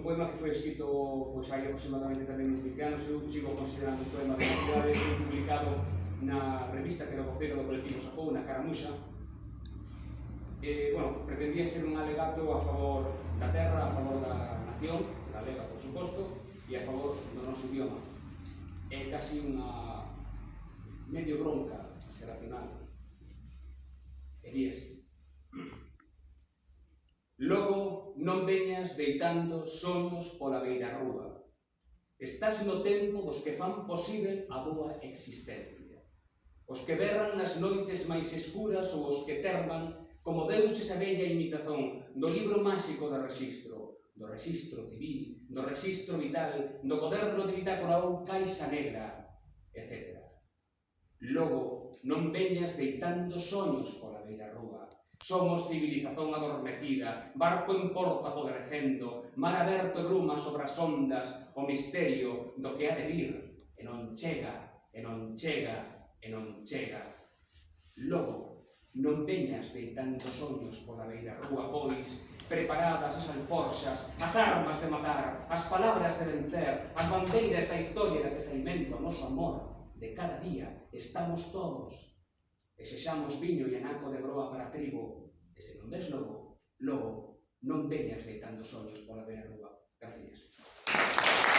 poema que foi escrito pois, hai aproximadamente tamén uns 20 anos, eu sigo considerando un poema de identidade, foi publicado na revista que era voceiro do colectivo Sacou, na Caramuxa. Bueno, pretendía ser un alegato a favor da terra, a favor da nación, galega, por suposto, e a favor do noso idioma. É casi unha medio bronca xeracional. E díese: logo non veñas deitando soños pola beira rúa. Estás no tempo dos que fan posible a boa existencia. Os que berran nas noites máis escuras ou os que terman como deuses a bella imitación do libro máxico do rexistro civil, do rexistro vital, do coderno de bitácora ou caixa negra, etc. Logo, non veñas deitando soños pola beira rúa. Somos civilización adormecida, barco en porto apodrecendo, mar aberto e bruma sobre as ondas, o misterio do que ha de vir, e non chega, e non chega, e non chega. Logo, non veñas deitando soños pola beira rúa, pois, preparadas as alforxas, as armas de matar, as palabras de vencer, as bandeiras da historia da que se alimenta o noso amor. De cada día estamos todos. E sexamos viño e anaco de broa para a tribo. E se non des logo, non veñas deitando soños pola beira rúa. Gracias.